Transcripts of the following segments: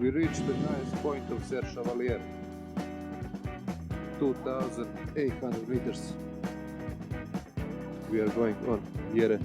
We reached the highest point of Serre Chevalier, 2,800 meters. We are going on Yeret.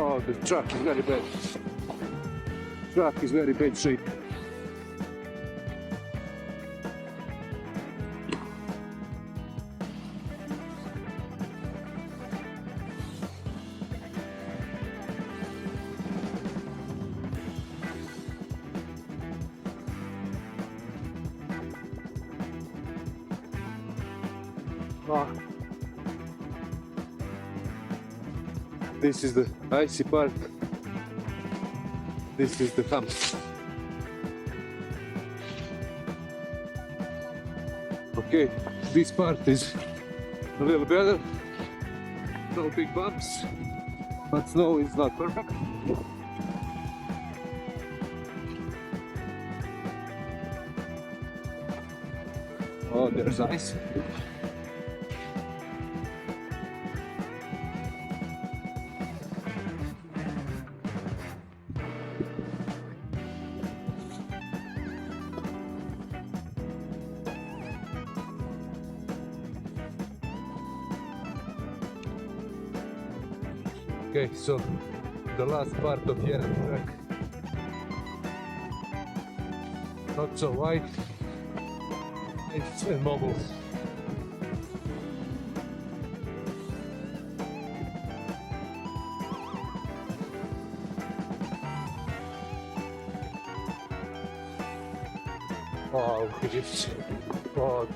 Oh, the truck is very bad. Truck is very bad shape. This is the icy part. This is the humps. Okay, this part is a little better. No big bumps, but snow is not perfect. Oh, there's ice. Okay, so the last part of Yeret track, not so wide, it's mobile. Oh, it's God.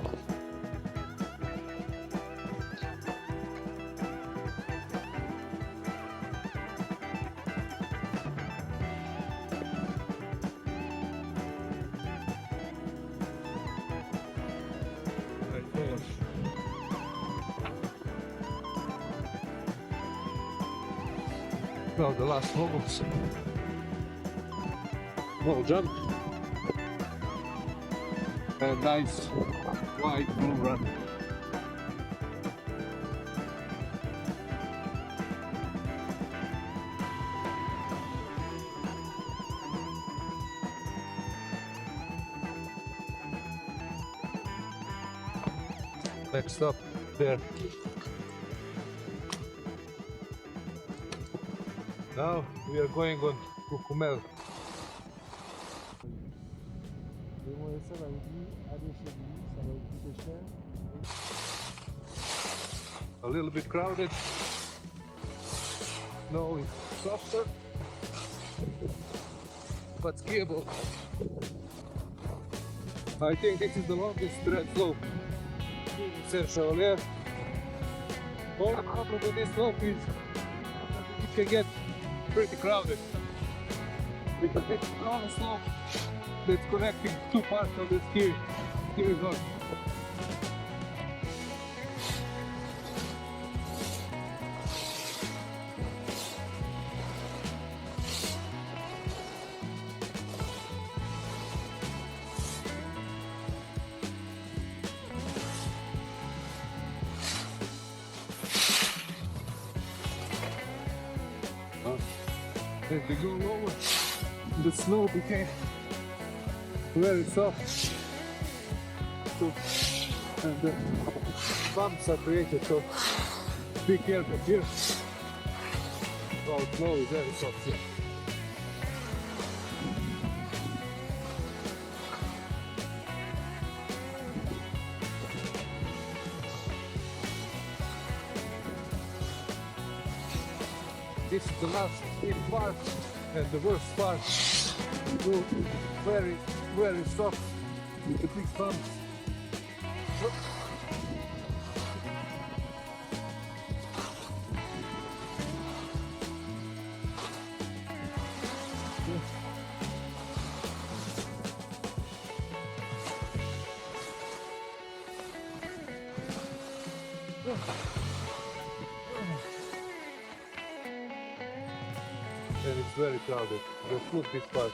Well, the last wobbles. Wall jump. A nice wide bull run. Next up, there. Now we are going on Cucumel. A little bit crowded. Snow is softer, but skiable. I think this is the longest red slope in Serre Chevalier. Only problem with this slope is it can get pretty crowded because it's on a slope that's connecting two parts of the ski resort. As we go lower, the snow became very soft, so, and the bumps are created, so be careful here. Oh, snow is very soft here. This is the last steep part, and the worst part will very, very soft with the big bumps. And it's very crowded. Just look this part.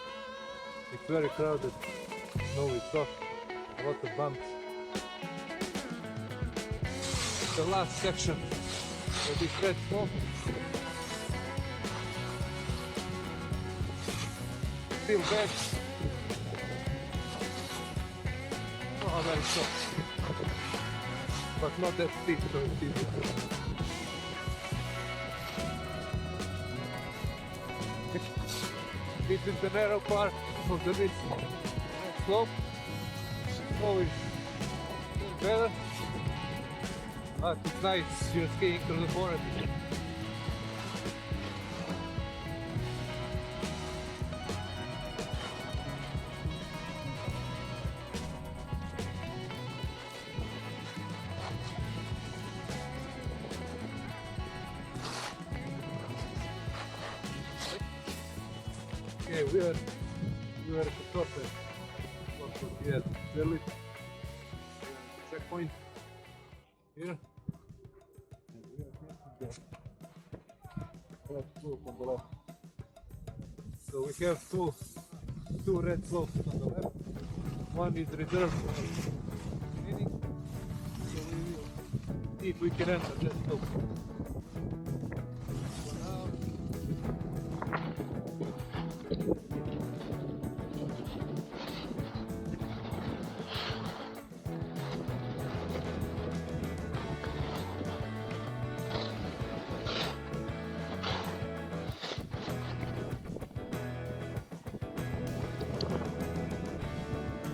It's very crowded. Snow is soft. A lot of bumps. The last section of this red slope. Still bad. Oh, very soft. But not that steep, so it's easy. This is the narrow part of the red slope. Snow is better. But it's nice, you're skiing through the forest. Okay, we are at the top of the village. Checkpoint here. And we are hitting the left slope on the left. So we have two red slopes on the left. One is reserved for skiing. So we will see if we can enter that slope.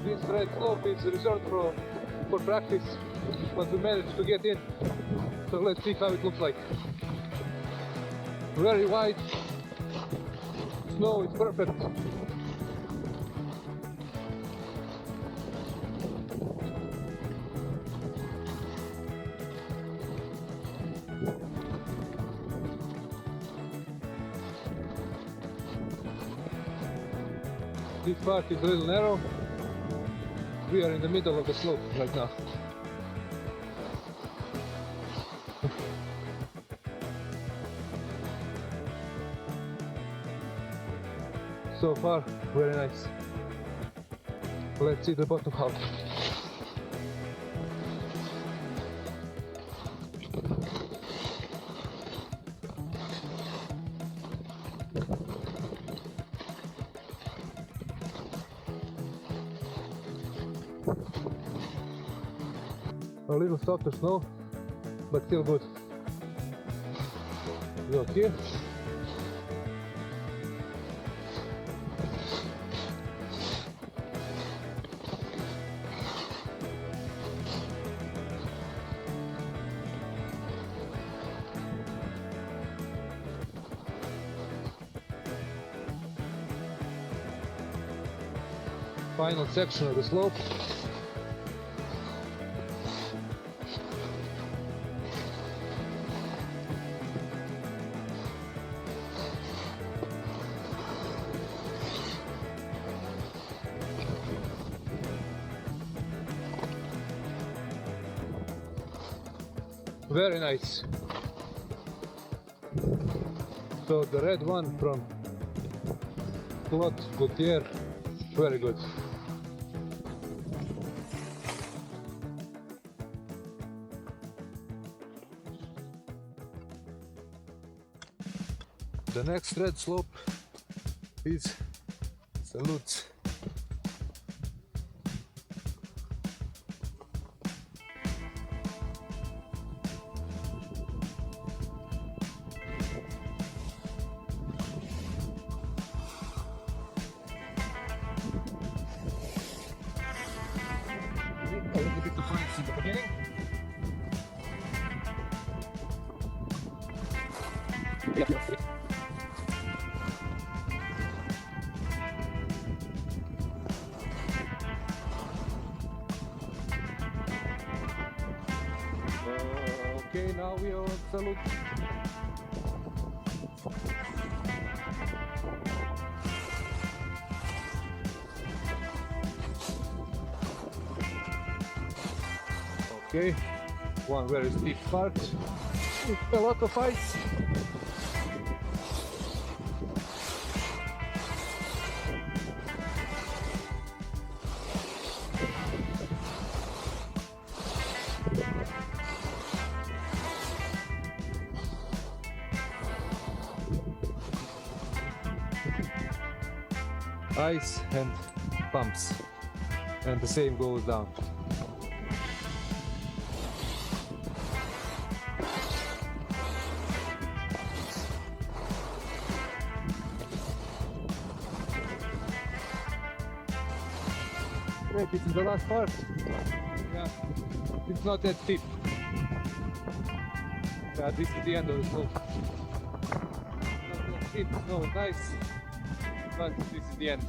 This red slope is reserved for practice, but we managed to get in. So let's see how it looks like. Very wide. Snow is perfect. This part is a little narrow. We are in the middle of the slope right now. So far, very nice. Let's see the bottom half. A little softer snow, but still good. Go here. Final section of the slope. Very nice. So the red one from Claude Gautier, very good. The next red slope is SLOPES. A little bit of points in the beginning. Okay, now we are at SLOPES. Okay, one very steep part with a lot of ice. Ice and bumps, and the same goes down. Okay, this is the last part. Yeah, it's not that steep. Yeah, this is the end of the slope. Not that steep, no, nice, but this is the end.